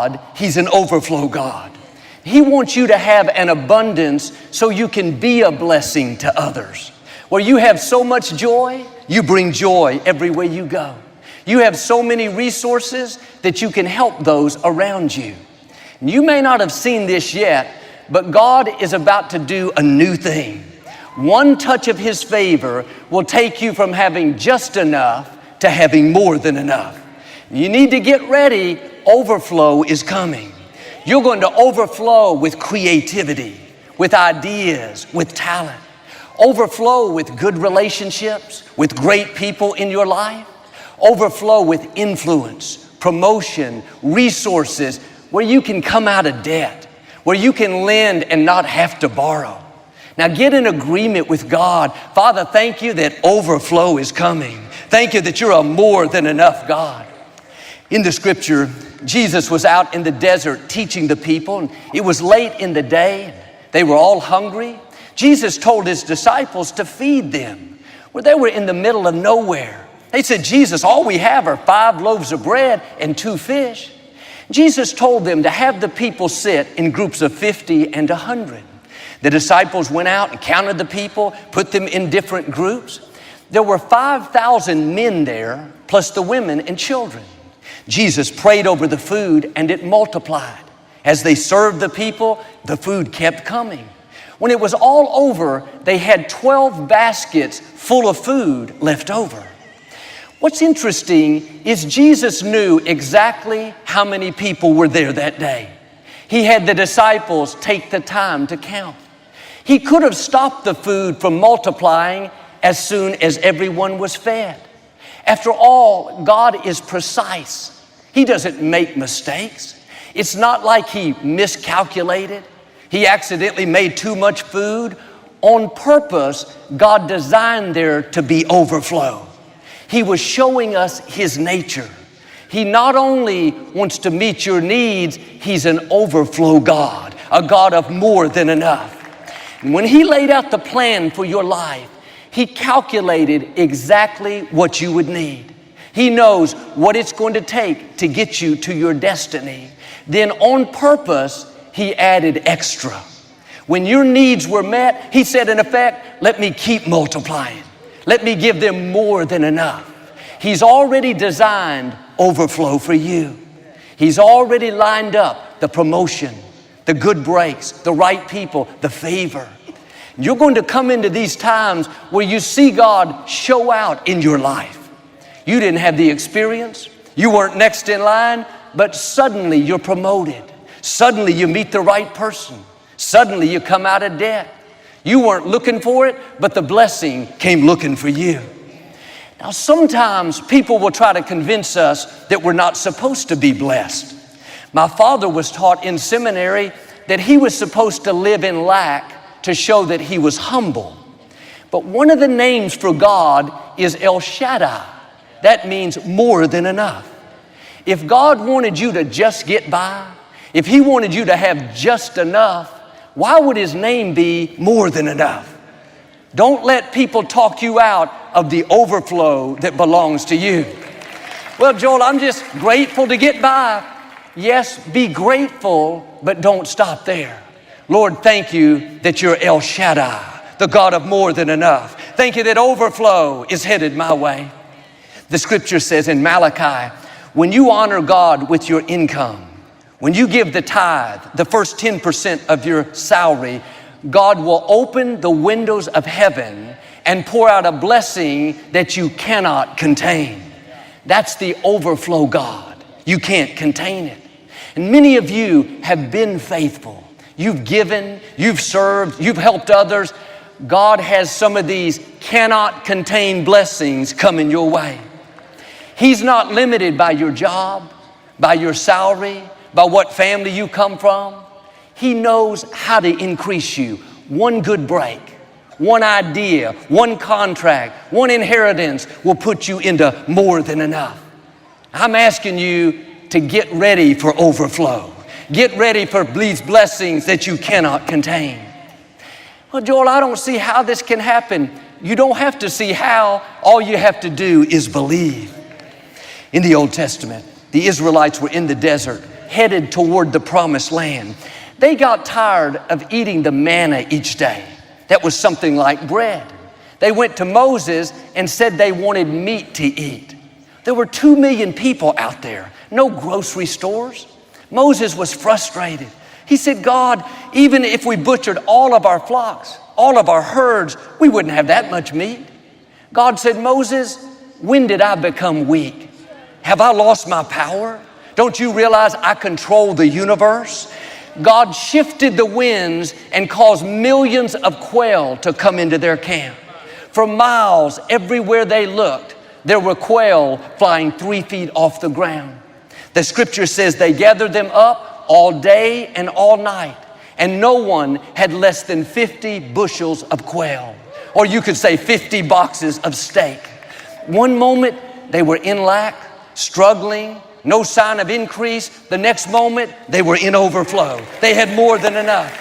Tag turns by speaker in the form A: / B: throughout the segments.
A: God, He's an overflow God. He wants you to have an abundance so you can be a blessing to others. Where you have so much joy, you bring joy everywhere you go. You have so many resources that you can help those around you. You may not have seen this yet, but God is about to do a new thing. One touch of His favor will take you from having just enough to having more than enough. You need to get ready. Overflow is coming. You're going to overflow with creativity, with ideas, with talent. Overflow with good relationships, with great people in your life. Overflow with influence, promotion, resources, where you can come out of debt, where you can lend and not have to borrow. Now get in agreement with God. Father, thank you that overflow is coming. Thank you that you're a more than enough God. In the scripture, Jesus was out in the desert teaching the people, and it was late in the day. They were all hungry. Jesus told His disciples to feed them. Well, they were in the middle of nowhere. They said, Jesus, all we have are 5 loaves of bread and 2 fish. Jesus told them to have the people sit in groups of 50 and 100. The disciples went out and counted the people, put them in different groups. There were 5,000 men there, plus the women and children. Jesus prayed over the food and it multiplied. As they served the people, the food kept coming. When it was all over, they had 12 baskets full of food left over. What's interesting is Jesus knew exactly how many people were there that day. He had the disciples take the time to count. He could have stopped the food from multiplying as soon as everyone was fed. After all, God is precise. He doesn't make mistakes. It's not like He miscalculated. He accidentally made too much food. On purpose, God designed there to be overflow. He was showing us His nature. He not only wants to meet your needs, He's an overflow God, a God of more than enough. And when He laid out the plan for your life, He calculated exactly what you would need. He knows what it's going to take to get you to your destiny. Then on purpose, He added extra. When your needs were met, He said, in effect, let me keep multiplying. Let me give them more than enough. He's already designed overflow for you. He's already lined up the promotion, the good breaks, the right people, the favor. You're going to come into these times where you see God show out in your life. You didn't have the experience. You weren't next in line, but suddenly you're promoted. Suddenly you meet the right person. Suddenly you come out of debt. You weren't looking for it, but the blessing came looking for you. Now, sometimes people will try to convince us that we're not supposed to be blessed. My father was taught in seminary that he was supposed to live in lack to show that he was humble. But one of the names for God is El Shaddai. That means more than enough. If God wanted you to just get by, if He wanted you to have just enough, why would His name be more than enough? Don't let people talk you out of the overflow that belongs to you. Well, Joel, I'm just grateful to get by. Yes, be grateful, but don't stop there. Lord, thank you that you're El Shaddai, the God of more than enough. Thank you that overflow is headed my way. The scripture says in Malachi, when you honor God with your income, when you give the tithe, the first 10% of your salary, God will open the windows of heaven and pour out a blessing that you cannot contain. That's the overflow God. You can't contain it. And many of you have been faithful. You've given, you've served, you've helped others. God has some of these cannot contain blessings coming your way. He's not limited by your job, by your salary, by what family you come from. He knows how to increase you. One good break, one idea, one contract, one inheritance will put you into more than enough. I'm asking you to get ready for overflow. Get ready for these blessings that you cannot contain. Well, Joel, I don't see how this can happen. You don't have to see how. All you have to do is believe. In the Old Testament, the Israelites were in the desert. headed toward the promised land. They got tired of eating the manna each day. That was something like bread. They went to Moses and said they wanted meat to eat. There were 2 million people out there, no grocery stores. Moses was frustrated. He said, God, even if we butchered all of our flocks, all of our herds, we wouldn't have that much meat. God said, Moses, when did I become weak? Have I lost my power? Don't you realize I control the universe? God shifted the winds and caused millions of quail to come into their camp. For miles, everywhere they looked, there were quail flying 3 feet off the ground. The scripture says they gathered them up all day and all night, and no one had less than 50 bushels of quail, or you could say 50 boxes of steak. One moment they were in lack, struggling, no sign of increase. The next moment they were in overflow. They had more than enough.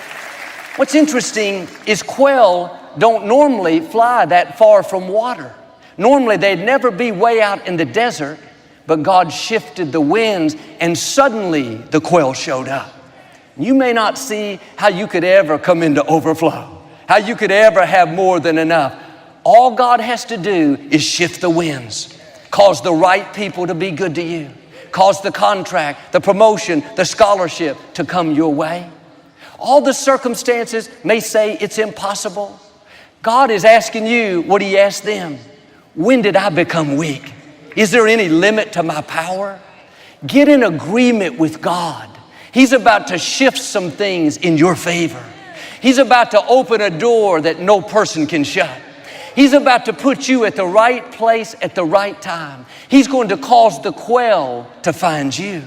A: What's interesting is quail don't normally fly that far from water. Normally they'd never be way out in the desert, but God shifted the winds and suddenly the quail showed up. You may not see how you could ever come into overflow, how you could ever have more than enough. All God has to do is shift the winds, cause the right people to be good to you, cause the contract, the promotion, the scholarship to come your way. All the circumstances may say it's impossible. God is asking you what He asked them. When did I become weak? Is there any limit to my power? Get in agreement with God. He's about to shift some things in your favor. He's about to open a door that no person can shut. He's about to put you at the right place at the right time. He's going to cause the quail to find you.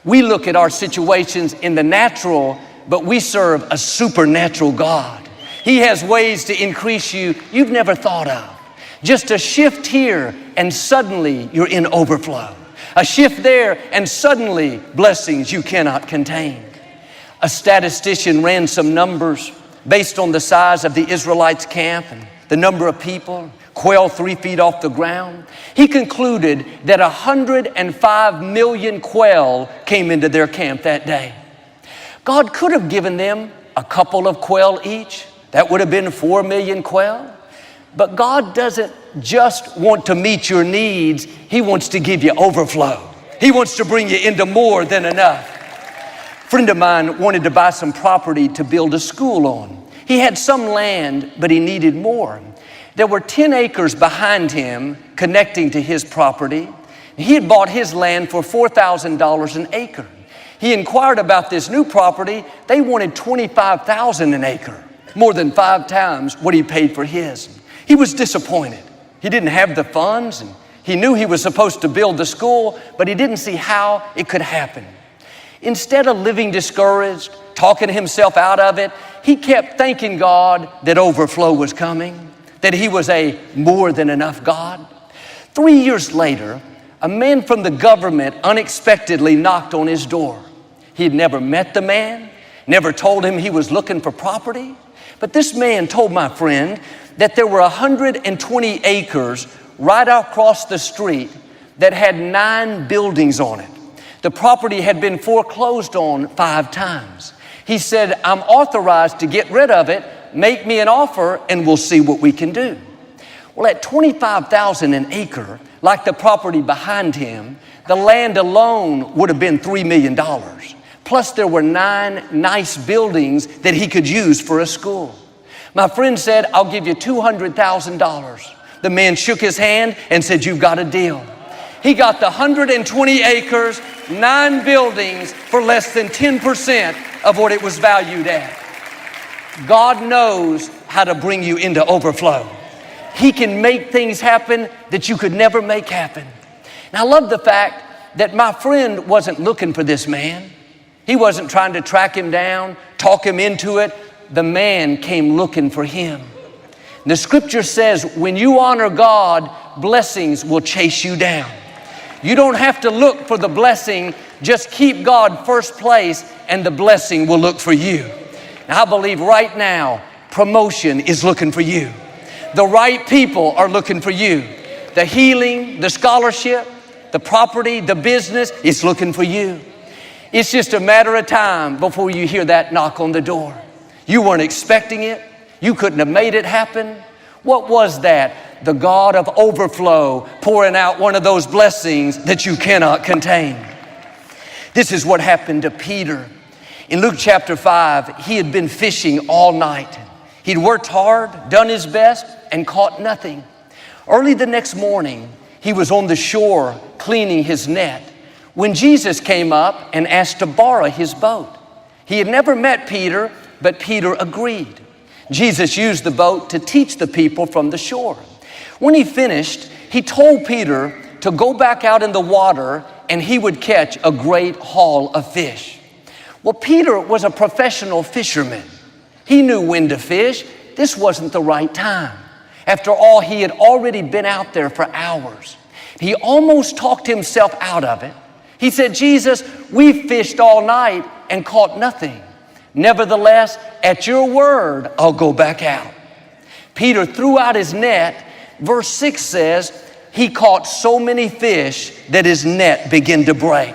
A: We look at our situations in the natural, but we serve a supernatural God. He has ways to increase you you've never thought of. Just a shift here and suddenly you're in overflow. A shift there and suddenly blessings you cannot contain. A statistician ran some numbers based on the size of the Israelites' camp and the number of people, quail 3 feet off the ground. He concluded that 105 million quail came into their camp that day. God could have given them a couple of quail each. That would have been 4 million quail. But God doesn't just want to meet your needs. He wants to give you overflow. He wants to bring you into more than enough. A friend of mine wanted to buy some property to build a school on. He had some land, but he needed more. There were 10 acres behind him connecting to his property. He had bought his land for $4,000 an acre. He inquired about this new property. They wanted $25,000 an acre, more than 5 times what he paid for his. He was disappointed. He didn't have the funds, and he knew he was supposed to build the school, but he didn't see how it could happen. Instead of living discouraged, talking himself out of it, he kept thanking God that overflow was coming, that He was a more than enough God. 3 years later, a man from the government unexpectedly knocked on his door. He had never met the man, never told him he was looking for property. But this man told my friend that there were 120 acres right across the street that had 9 buildings on it. The property had been foreclosed on 5 times. He said, I'm authorized to get rid of it. Make me an offer and we'll see what we can do. Well, at $25,000 an acre, like the property behind him, the land alone would have been $3 million. Plus there were 9 nice buildings that he could use for a school. My friend said, I'll give you $200,000. The man shook his hand and said, you've got a deal. He got the 120 acres, 9 buildings for less than 10% of what it was valued at. God knows how to bring you into overflow. He can make things happen that you could never make happen. And I love the fact that my friend wasn't looking for this man. He wasn't trying to track him down, talk him into it. The man came looking for him. The scripture says, when you honor God, blessings will chase you down. You don't have to look for the blessing. Just keep God first place and the blessing will look for you. And I believe right now, promotion is looking for you. The right people are looking for you. The healing, the scholarship, the property, the business is looking for you. It's just a matter of time before you hear that knock on the door. You weren't expecting it. You couldn't have made it happen. What was that? The God of overflow pouring out one of those blessings that you cannot contain. This is what happened to Peter. In Luke chapter 5, he had been fishing all night. He'd worked hard, done his best, and caught nothing. Early the next morning, he was on the shore cleaning his net when Jesus came up and asked to borrow his boat. He had never met Peter, but Peter agreed. Jesus used the boat to teach the people from the shore. When he finished, he told Peter to go back out in the water and he would catch a great haul of fish. Well, Peter was a professional fisherman. He knew when to fish. This wasn't the right time. After all, he had already been out there for hours. He almost talked himself out of it. He said, Jesus, we fished all night and caught nothing. Nevertheless, at your word, I'll go back out. Peter threw out his net. Verse 6 says, he caught so many fish that his net began to break.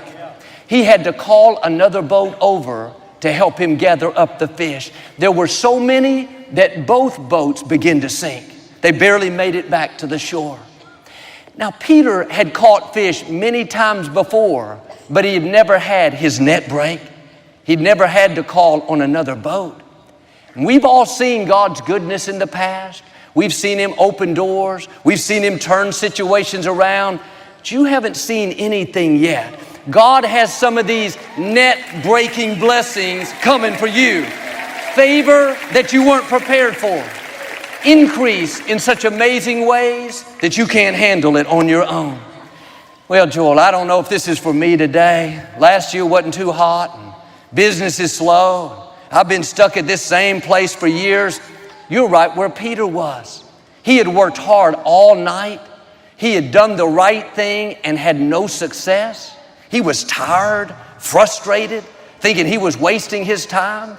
A: He had to call another boat over to help him gather up the fish. There were so many that both boats began to sink. They barely made it back to the shore. Now, Peter had caught fish many times before, but he had never had his net break. He'd never had to call on another boat. And we've all seen God's goodness in the past. We've seen Him open doors. We've seen Him turn situations around. But you haven't seen anything yet. God has some of these net-breaking blessings coming for you. Favor that you weren't prepared for. Increase in such amazing ways that you can't handle it on your own. Well, Joel, I don't know if this is for me today. Last year wasn't too hot and business is slow. I've been stuck at this same place for years. You're right where Peter was. He had worked hard all night. He had done the right thing and had no success. He was tired, frustrated, thinking he was wasting his time.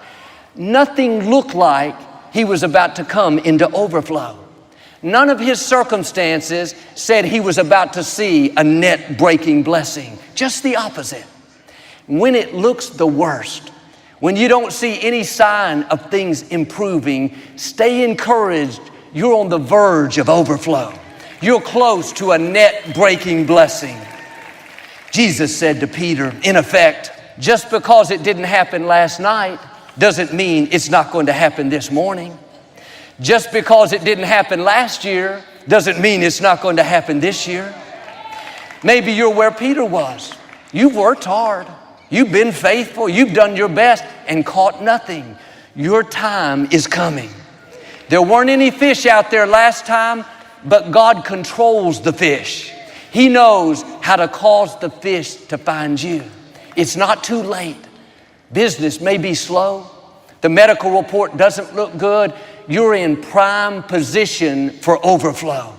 A: Nothing looked like he was about to come into overflow. None of his circumstances said he was about to see a net-breaking blessing. Just the opposite. When it looks the worst, when you don't see any sign of things improving, stay encouraged. You're on the verge of overflow. You're close to a net-breaking blessing. Jesus said to Peter, in effect, just because it didn't happen last night doesn't mean it's not going to happen this morning. Just because it didn't happen last year doesn't mean it's not going to happen this year. Maybe you're where Peter was. You've worked hard. You've been faithful. You've done your best and caught nothing. Your time is coming. There weren't any fish out there last time, but God controls the fish. He knows how to cause the fish to find you. It's not too late. Business may be slow. The medical report doesn't look good. You're in prime position for overflow.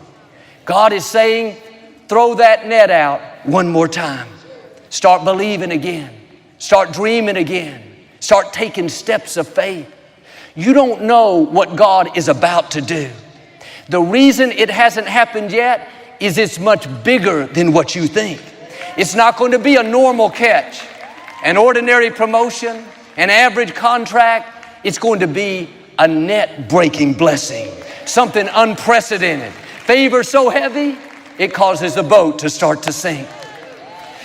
A: God is saying, throw that net out one more time. Start believing again. Start dreaming again. Start taking steps of faith. You don't know what God is about to do. The reason it hasn't happened yet is it's much bigger than what you think. It's not going to be a normal catch, an ordinary promotion, an average contract. It's going to be a net-breaking blessing, something unprecedented. Favor so heavy, it causes the boat to start to sink.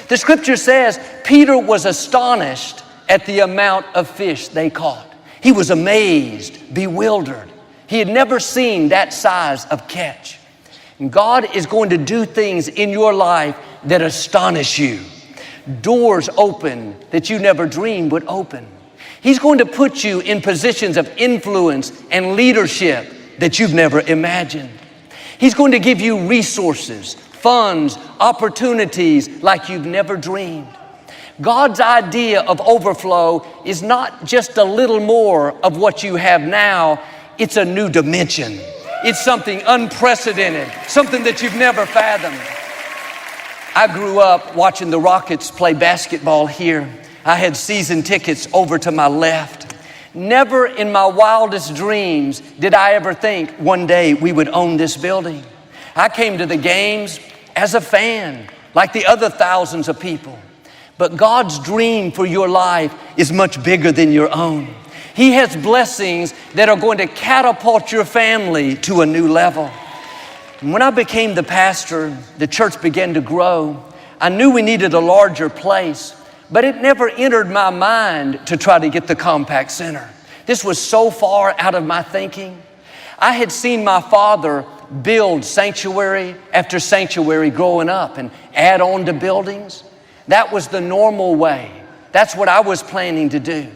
A: The scripture says Peter was astonished at the amount of fish they caught. He was amazed, bewildered. He had never seen that size of catch. And God is going to do things in your life that astonish you. Doors open that you never dreamed would open. He's going to put you in positions of influence and leadership that you've never imagined. He's going to give you resources, funds, opportunities like you've never dreamed. God's idea of overflow is not just a little more of what you have now. It's a new dimension. It's something unprecedented, something that you've never fathomed. I grew up watching the Rockets play basketball here. I had season tickets over to my left. Never in my wildest dreams did I ever think one day we would own this building. I came to the games as a fan, like the other thousands of people. But God's dream for your life is much bigger than your own. He has blessings that are going to catapult your family to a new level. And when I became the pastor, the church began to grow. I knew we needed a larger place, but it never entered my mind to try to get the compact center. This was so far out of my thinking. I had seen my father build sanctuary after sanctuary growing up and add on to buildings. That was the normal way. That's what I was planning to do.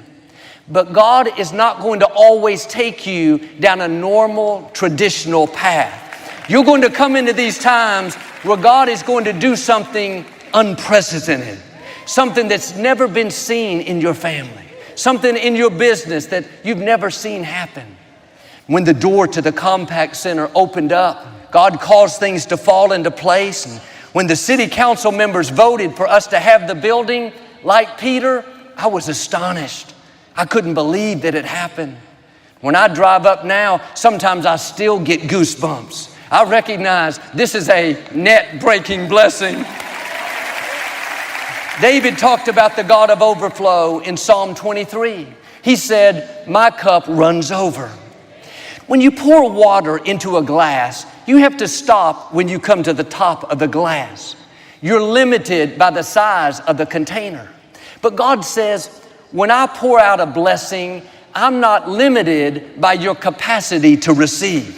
A: But God is not going to always take you down a normal, traditional path. You're going to come into these times where God is going to do something unprecedented, something that's never been seen in your family, something in your business that you've never seen happen. When the door to the compact center opened up, God caused things to fall into place. And when the city council members voted for us to have the building, like Peter, I was astonished. I couldn't believe that it happened. When I drive up now, sometimes I still get goosebumps. I recognize this is a net-breaking blessing. David talked about the God of overflow in Psalm 23. He said, "My cup runs over." When you pour water into a glass, you have to stop when you come to the top of the glass. You're limited by the size of the container. But God says, when I pour out a blessing, I'm not limited by your capacity to receive.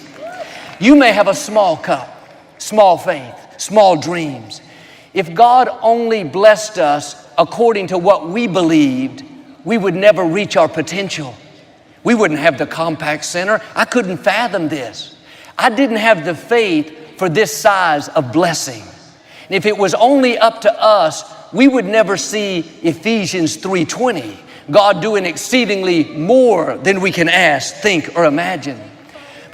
A: You may have a small cup, small faith, small dreams. If God only blessed us according to what we believed, we would never reach our potential. We wouldn't have the compact center. I couldn't fathom this. I didn't have the faith for this size of blessing. And if it was only up to us, we would never see Ephesians 3:20, God doing exceedingly more than we can ask, think, or imagine.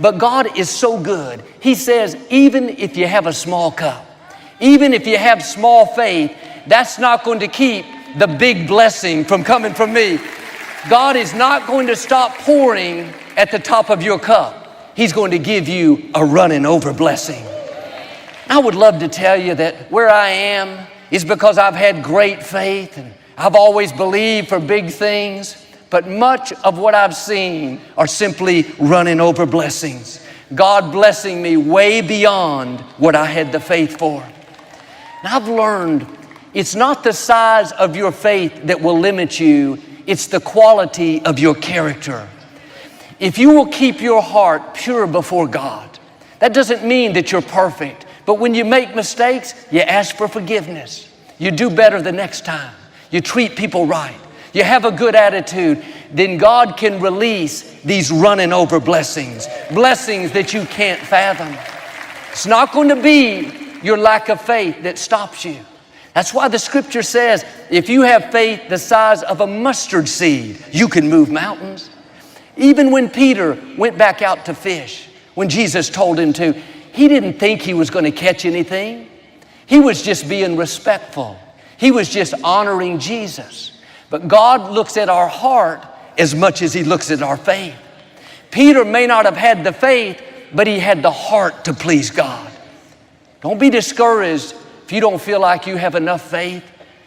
A: But God is so good. He says, even if you have a small cup, even if you have small faith, that's not going to keep the big blessing from coming from me. God is not going to stop pouring at the top of your cup. He's going to give you a running over blessing. I would love to tell you that where I am is because I've had great faith and I've always believed for big things, but much of what I've seen are simply running over blessings. God blessing me way beyond what I had the faith for. And I've learned it's not the size of your faith that will limit you, it's the quality of your character. If you will keep your heart pure before God, that doesn't mean that you're perfect, but when you make mistakes, you ask for forgiveness. You do better the next time. You treat people right. You have a good attitude, then God can release these running over blessings, blessings that you can't fathom. It's not going to be your lack of faith that stops you. That's why the scripture says, if you have faith the size of a mustard seed, you can move mountains. Even when Peter went back out to fish, when Jesus told him to, he didn't think he was going to catch anything. He was just being respectful. He was just honoring Jesus. But God looks at our heart as much as He looks at our faith. Peter may not have had the faith, but he had the heart to please God. Don't be discouraged if you don't feel like you have enough faith.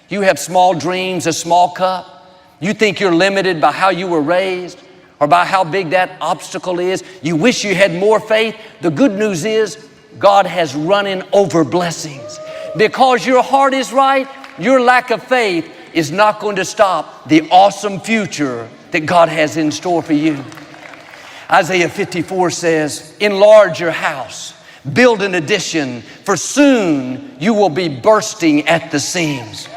A: You have small dreams, a small cup. You think you're limited by how you were raised or by how big that obstacle is. You wish you had more faith. The good news is God has running over blessings. Because your heart is right, your lack of faith is not going to stop the awesome future that God has in store for you. Isaiah 54 says, enlarge your house, build an addition, for soon you will be bursting at the seams.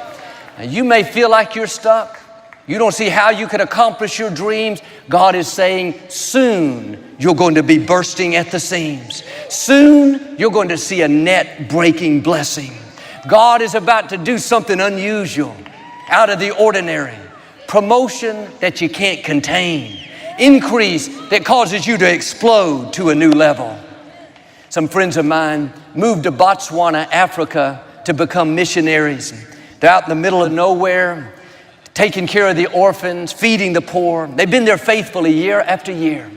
A: Now, you may feel like you're stuck. You don't see how you could accomplish your dreams. God is saying, soon you're going to be bursting at the seams. Soon you're going to see a net-breaking blessing. God is about to do something unusual, out of the ordinary. Promotion that you can't contain. Increase that causes you to explode to a new level. Some friends of mine moved to Botswana, Africa, to become missionaries. They're out in the middle of nowhere, taking care of the orphans, feeding the poor. They've been there faithfully year after year.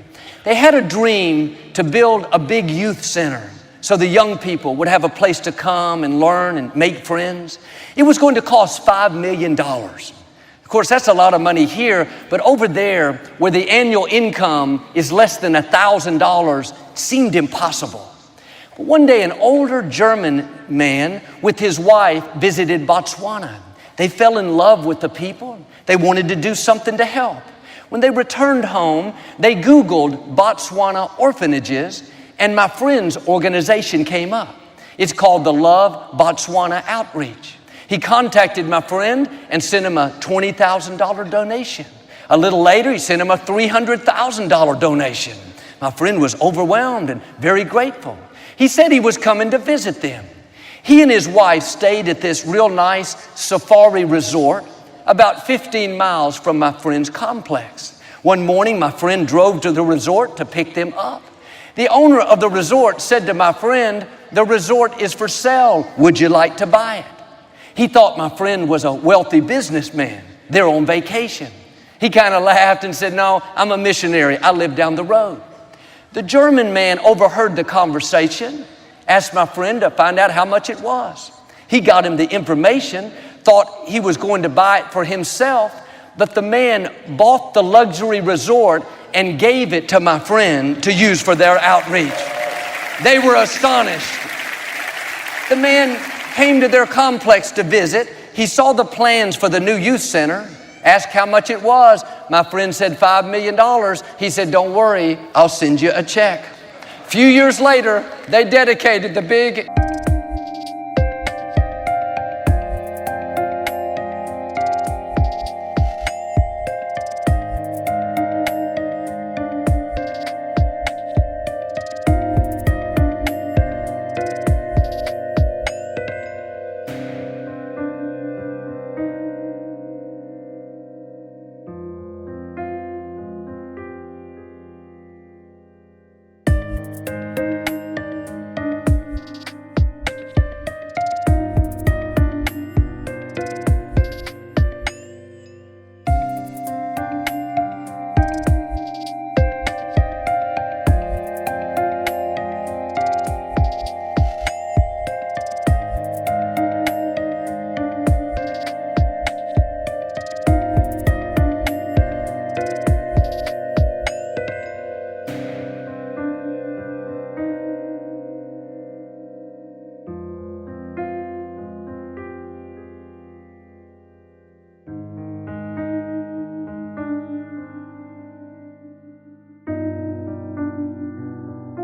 A: They had a dream to build a big youth center, so the young people would have a place to come and learn and make friends. It was going to cost $5 million. Of course, that's a lot of money here, but over there, where the annual income is less than $1,000, seemed impossible. But one day, an older German man with his wife visited Botswana. They fell in love with the people. They wanted to do something to help. When they returned home, they Googled Botswana orphanages, and my friend's organization came up. It's called the Love Botswana Outreach. He contacted my friend and sent him a $20,000 donation. A little later, he sent him a $300,000 donation. My friend was overwhelmed and very grateful. He said he was coming to visit them. He and his wife stayed at this real nice safari resort about 15 miles from my friend's complex. One morning, my friend drove to the resort to pick them up. The owner of the resort said to my friend, "The resort is for sale. Would you like to buy it?" He thought my friend was a wealthy businessman. They're on vacation. He kind of laughed and said, "No, I'm a missionary. I live down the road." The German man overheard the conversation, asked my friend to find out how much it was. He got him the information, thought he was going to buy it for himself, but the man bought the luxury resort and gave it to my friend to use for their outreach. They were astonished. The man came to their complex to visit. He saw the plans for the new youth center, asked how much it was. My friend said $5 million. He said, "Don't worry, I'll send you a check." A few years later, they dedicated the big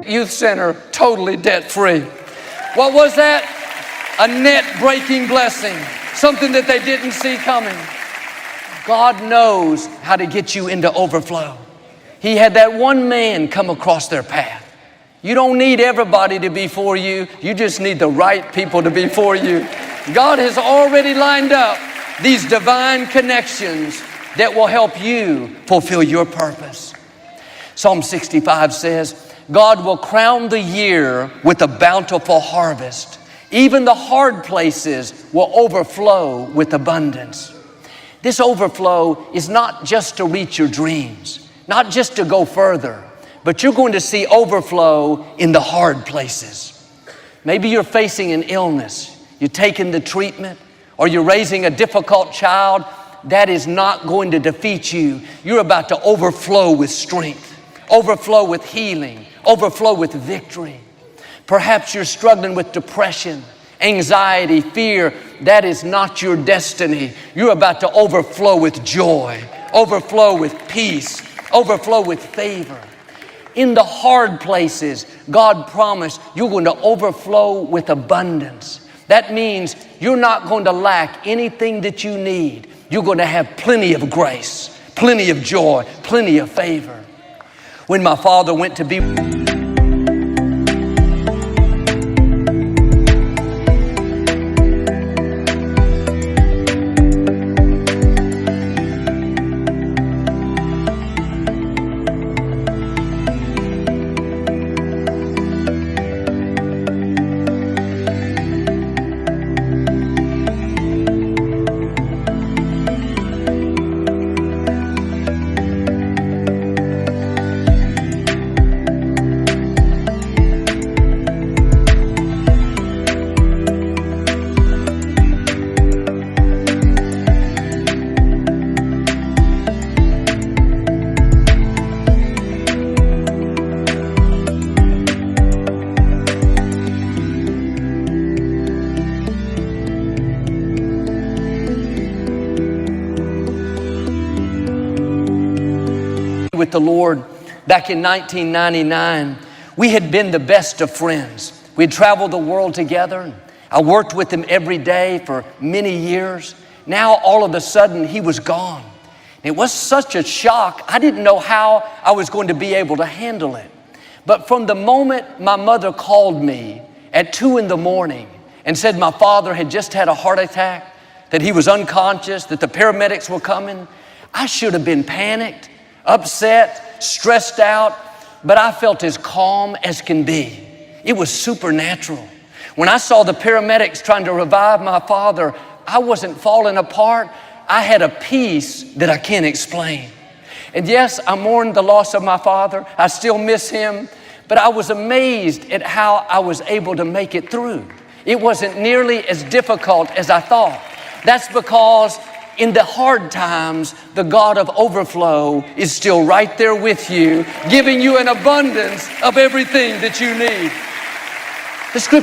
A: youth center totally debt-free. What was that? A net-breaking blessing, something that they didn't see coming. God knows how to get you into overflow. He had that one man come across their path. You don't need everybody to be for you. You just need the right people to be for you. God has already lined up these divine connections that will help you fulfill your purpose. Psalm 65 says, "God will crown the year with a bountiful harvest. Even the hard places will overflow with abundance." This overflow is not just to reach your dreams, not just to go further, but you're going to see overflow in the hard places. Maybe you're facing an illness, you're taking the treatment, or you're raising a difficult child. That is not going to defeat you. You're about to overflow with strength, overflow with healing, overflow with victory. Perhaps you're struggling with depression, anxiety, fear. That is not your destiny. You're about to overflow with joy, overflow with peace, overflow with favor. In the hard places, God promised you're going to overflow with abundance. That means you're not going to lack anything that you need. You're going to have plenty of grace, plenty of joy, plenty of favor. When my father went to be with the Lord back in 1999, we had been the best of friends. We had traveled the world together. I worked with him every day for many years. Now, all of a sudden, he was gone. It was such a shock. I didn't know how I was going to be able to handle it. But from the moment my mother called me at 2 a.m. and said my father had just had a heart attack, that he was unconscious, that the paramedics were coming, I should have been panicked, upset, stressed out, but I felt as calm as can be. It was supernatural. When I saw the paramedics trying to revive my father, I wasn't falling apart. I had a peace that I can't explain. And yes, I mourned the loss of my father. I still miss him, but I was amazed at how I was able to make it through. It wasn't nearly as difficult as I thought. That's because in the hard times, the God of overflow is still right there with you, giving you an abundance of everything that you need. The scripture